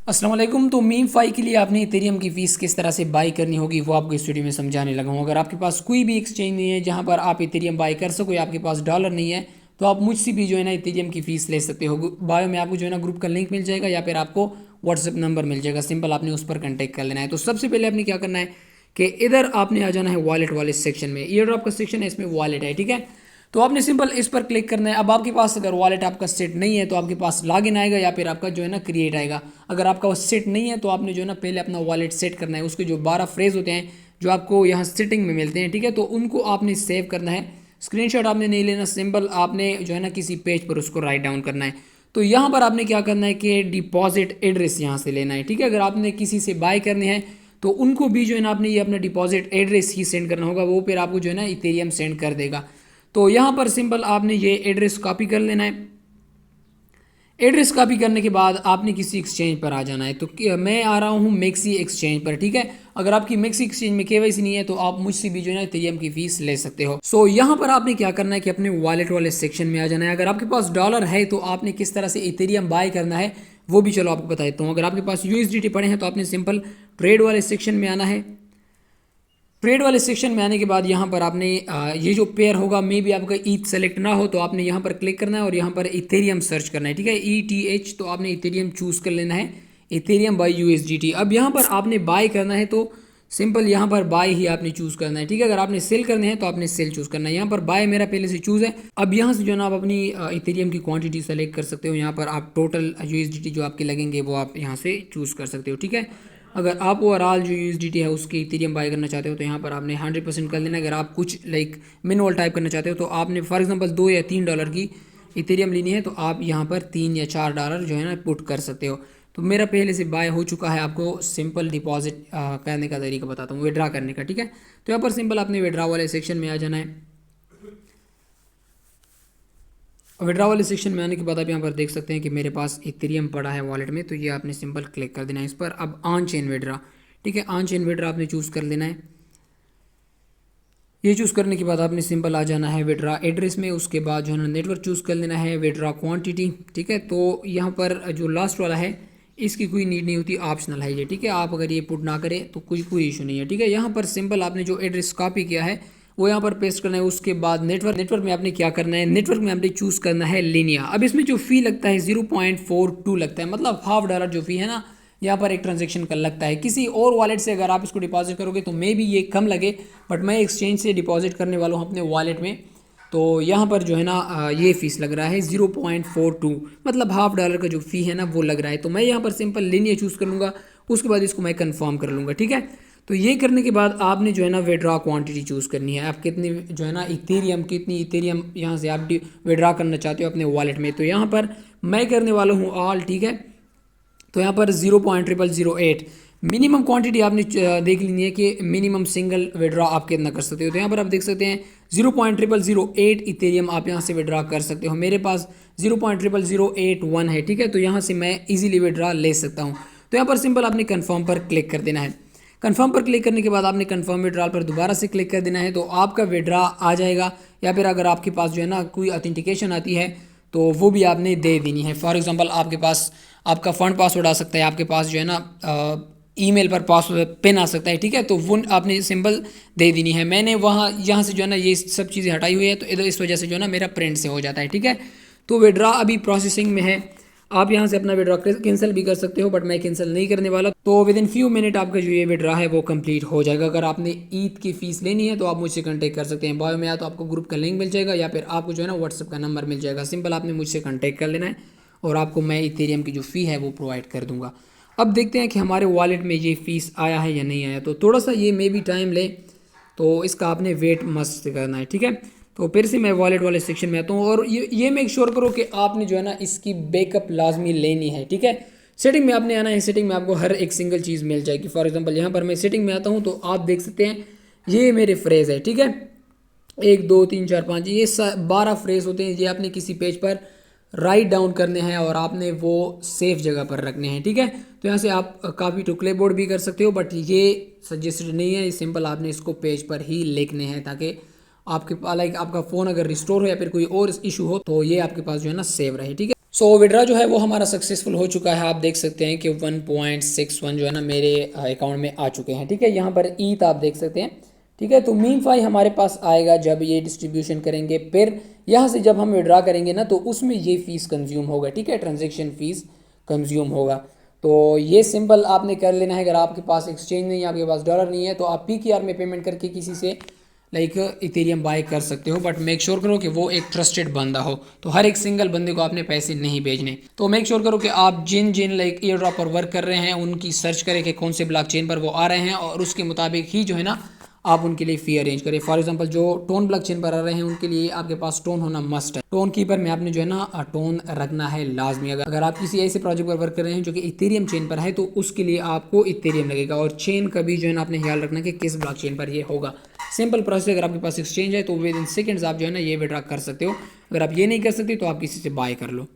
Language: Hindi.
अस्सलाम वालेकुम। तो मीम फाई के लिए आपने इथेरियम की फ़ीस किस तरह से बाई करनी होगी वो आपको इस वीडियो में समझाने लगा हूँ। अगर आपके पास कोई भी एक्सचेंज नहीं है जहाँ पर आप इथेरियम बाई कर सको या आपके पास डॉलर नहीं है तो आप मुझसे भी जो है ना इथेरियम की फ़ीस ले सकते हो। बायो में आपको जो है ना ग्रुप का लिंक मिल जाएगा या फिर आपको व्हाट्सएप नंबर मिल जाएगा। सिंपल आपने उस पर कॉन्टैक्ट कर लेना है। तो सबसे पहले आपने क्या करना है कि इधर आपने आ जाना है वॉलेट वाले सेक्शन में। ईयर ड्रॉप का सेक्शन है, इसमें वॉलेट है, ठीक है। तो आपने सिंपल इस पर क्लिक करना है। अब आपके पास अगर वॉलेट आपका सेट नहीं है तो आपके पास लॉगिन आएगा या फिर आपका जो है ना क्रिएट आएगा। अगर आपका वो सेट नहीं है तो आपने जो है ना पहले अपना वॉलेट सेट करना है। उसके जो 12 फ्रेज होते हैं जो आपको यहाँ सेटिंग में मिलते हैं, ठीक है, तो उनको आपने सेव करना है। स्क्रीनशॉट आपने नहीं लेना, सिंपल आपने जो है ना किसी पेज पर उसको राइट डाउन करना है। तो यहाँ पर आपने क्या करना है कि डिपॉजिट एड्रेस यहाँ से लेना है, ठीक है। अगर आपने किसी से बाय करने हैं तो उनको भी जो है ना आपने ये अपना डिपॉजिट एड्रेस ही सेंड करना होगा, वो फिर आपको जो है ना इथेरियम सेंड कर देगा। तो यहाँ पर सिंपल आपने ये एड्रेस कॉपी कर लेना है। एड्रेस कॉपी करने के बाद आपने किसी एक्सचेंज पर आ जाना है। तो मैं आ रहा हूँ मैक्सी एक्सचेंज पर, ठीक है। अगर आपकी मैक्सी एक्सचेंज में केवाईसी नहीं है तो आप मुझसे भी जो है ना इथेरियम की फीस ले सकते हो। सो यहाँ पर आपने क्या करना है कि अपने वॉलेट वाले सेक्शन में आ जाना है। अगर आपके पास डॉलर है तो आपने किस तरह से इथेरियम बाय करना है वो भी चलो आपको बता देता हूँ। अगर आपके पास यूएसडीटी पड़े हैं तो आपने सिंपल ट्रेड वाले सेक्शन में आना है। ट्रेड वाले सेक्शन में आने के बाद यहाँ पर आपने ये जो पेयर होगा, मे भी आपका ईथ सेलेक्ट ना हो तो आपने यहाँ पर क्लिक करना है और यहाँ पर इथेरियम सर्च करना है, ठीक है, ETH। तो आपने इथेरियम चूज़ कर लेना है, इथेरियम बाय USDT। अब यहाँ पर आपने बाय करना है तो सिंपल यहाँ पर बाय ही आपने चूज़ करना है, ठीक है। अगर आपने सेल करने हैं तो आपने सेल चूज़ करना है। यहाँ पर बाय मेरा पहले से चूज़ है। अब यहाँ से जो है ना आप अपनी इथेरियम की क्वांटिटी सेलेक्ट कर सकते हो। यहाँ पर आप टोटल USDT जो आपके लगेंगे वो आप यहाँ से चूज़ कर सकते हो, ठीक है। अगर आप ओवरऑल जो USDT है उसकी इथेरियम बाय करना चाहते हो तो यहाँ पर आपने 100% कर लेना। अगर आप कुछ लाइक मिनिमल टाइप करना चाहते हो तो आपने फॉर एग्जांपल $2 या $3 की इथेरियम लेनी है तो आप यहाँ पर $3 या $4 जो है ना पुट कर सकते हो। तो मेरा पहले से बाय हो चुका है। आपको सिंपल डिपॉजिट करने का तरीका बताता हूँ, विड्रा करने का, ठीक है। तो यहाँ पर सिंपल आपने विड्रा वाले सेक्शन में आ जाना है। विड्रा वाले सेक्शन में आने के बाद आप यहाँ पर देख सकते हैं कि मेरे पास इथेरियम पड़ा है वॉलेट में। तो ये आपने सिंपल क्लिक कर देना है इस पर। अब ऑन चेन विड्रा, ठीक है, ऑन चेन विड्रा आपने चूज़ कर लेना है। ये चूज़ करने के बाद आपने सिंपल आ जाना है विड्रा एड्रेस में। उसके बाद जो है ना नेटवर्क चूज़ कर लेना है, विड्रा क्वांटिटी, ठीक है। तो यहाँ पर जो लास्ट वाला है इसकी कोई नीड नहीं होती, ऑप्शनल है ये, ठीक है। आप अगर ये पुट ना करें तो कोई इशू नहीं है, ठीक है। यहाँ पर सिंपल आपने जो एड्रेस कॉपी किया है वो यहाँ पर पेस्ट करना है। उसके बाद नेटवर्क में आपने क्या करना है, नेटवर्क में आपने चूज़ करना है लिनिया। अब इसमें जो फ़ी लगता है 0.42 लगता है, मतलब $1/2 जो फ़ी है ना यहाँ पर एक ट्रांजेक्शन का लगता है। किसी और वॉलेट से अगर आप इसको डिपॉजिट करोगे तो मे भी ये कम लगे, बट मैं एक्सचेंज से डिपॉजिट करने वाला हूँ अपने वॉलेट में। तो यहाँ पर जो है ना ये फ़ीस लग रहा है 0.42, मतलब $1/2 का जो फ़ी है ना वो लग रहा है। तो मैं यहाँ पर सिंपल लिनियर चूज़ कर लूँगा। उसके बाद इसको मैं कन्फर्म कर लूँगा, ठीक है। तो ये करने के बाद आपने जो है ना विड्रा क्वांटिटी चूज़ करनी है। आप कितनी जो है ना इथेरियम, कितनी इथेरियम यहाँ से आप विड्रा करना चाहते हो अपने वॉलेट में। तो यहाँ पर मैं करने वाला हूँ ऑल, ठीक है। तो यहाँ पर 0.0008 मिनिमम क्वांटिटी आपने देख ली है कि मिनिमम सिंगल विड्रॉ आप कितना कर सकते हो। तो यहाँ पर आप देख सकते हैं 0.0008 इथेरियम आप यहाँ से विड्रॉ कर सकते हो। मेरे पास 0.0081 है, ठीक है। तो यहाँ से मैं इजीली विड्रॉ ले सकता हूँ। तो यहाँ पर सिंपल आपने कन्फर्म पर क्लिक कर देना है। कन्फर्म पर क्लिक करने के बाद आपने कन्फर्म विड्रॉल पर दोबारा से क्लिक कर देना है तो आपका विड्रॉ आ जाएगा। या फिर अगर आपके पास जो है ना कोई ऑथेंटिकेशन आती है तो वो भी आपने दे देनी है। फॉर एग्जांपल आपके पास आपका फ़ंड पासवर्ड आ सकता है, आपके पास जो है ना ईमेल पर पासवर्ड पिन आ सकता है, ठीक है। तो वो आपने सिंपल दे देनी है। मैंने वहाँ यहाँ से जो है ना ये सब चीज़ें हटाई हुई है तो इधर इस वजह से जो है ना मेरा प्रिंट से हो जाता है, ठीक है। तो विड्रॉ अभी प्रोसेसिंग में है। आप यहाँ से अपना विड्रॉ कैंसिल भी कर सकते हो, बट मैं कैंसिल नहीं करने वाला। तो विद इन फ्यू मिनट आपका जो ये विड्रॉ है वो कंप्लीट हो जाएगा। अगर आपने ईद की फ़ीस लेनी है तो आप मुझसे कॉन्टैक्ट कर सकते हैं। बायो में या तो आपको ग्रुप का लिंक मिल जाएगा या फिर आपको जो है ना व्हाट्सअप का नंबर मिल जाएगा। सिंपल आपने मुझसे कॉन्टैक्ट कर लेना है और आपको मैं इथेरियम की जो फ़ी है वो प्रोवाइड कर दूंगा। अब देखते हैं कि हमारे वॉलेट में ये फ़ीस आया है या नहीं आया। तो थोड़ा सा ये मे भी टाइम ले, तो इसका आपने वेट मस्त करना है, ठीक है। तो फिर से मैं वॉलेट वाले सेक्शन में आता हूँ और ये मेक श्योर करो कि आपने जो है ना इसकी बैकअप लाजमी लेनी है, ठीक है। सेटिंग में आपने आना है। सेटिंग में आपको हर एक सिंगल चीज़ मिल जाएगी। फॉर एग्जांपल यहाँ पर मैं सेटिंग में आता हूँ तो आप देख सकते हैं ये मेरे फ्रेज़ है, ठीक है। 1 2 3 4 5 ये 12 फ्रेज़ होते हैं। ये आपने किसी पेज पर राइट डाउन करने हैं और आपने वो सेफ जगह पर रखने हैं, ठीक है। तो यहाँ से आप काफ़ी टू क्लिप बोर्ड भी कर सकते हो, बट ये सजेस्टेड नहीं है। सिंपल आपने इसको पेज पर ही लिखने हैं ताकि आपके लाइक आपका फ़ोन अगर रिस्टोर हो या फिर कोई और इशू हो तो ये आपके पास जो है ना सेव रहे, ठीक है। सो विड्रा जो है वो हमारा सक्सेसफुल हो चुका है। आप देख सकते हैं कि 1.61 जो है ना मेरे अकाउंट में आ चुके हैं। ठीक है, यहाँ पर ईथ आप देख सकते हैं। ठीक है, तो मीन फाई हमारे पास आएगा जब ये डिस्ट्रीब्यूशन करेंगे, फिर यहाँ से जब हम विड्रा करेंगे ना तो उसमें ये फ़ीस कंज्यूम होगा। ठीक है, ट्रांजेक्शन फ़ीस कंज्यूम होगा। तो ये सिंपल आपने कर लेना है। अगर आपके पास एक्सचेंज नहीं है, आपके पास डॉलर नहीं है, तो आप PKR में पेमेंट करके किसी से लाइक इथेरियम बाय कर सकते हो, बट मेक श्योर करो कि वो एक ट्रस्टेड बंदा हो। तो हर एक सिंगल बंदे को आपने पैसे नहीं भेजने। तो मेक श्योर करो कि आप जिन जिन लाइक ईयर ड्रॉप पर वर्क कर रहे हैं उनकी सर्च करें कि कौन से ब्लॉकचेन पर वो आ रहे हैं, और उसके मुताबिक ही जो है ना आप उनके लिए फ़ी अरेंज करें। फॉर एग्जांपल जो टोन ब्लॉकचेन पर आ रहे हैं उनके लिए आपके पास टोन होना मस्ट है। टोन कीपर में आपने जो है ना टोन रखना है लाजमी। अगर आप किसी ऐसे प्रोजेक्ट पर वर्क कर रहे हैं जो कि इथेरियम चेन पर है तो उसके लिए आपको इथेरियम लगेगा, और चेन का भी जो है ना आपने ख्याल रखना कि किस ब्लॉकचेन पर ये होगा। Simple process. अगर आपके पास एक्सचेंज है तो विद इन सेकंड्स आप जो है ना ये विड्रॉ कर सकते हो। अगर आप ये नहीं कर सकते तो आप किसी से बाय कर लो।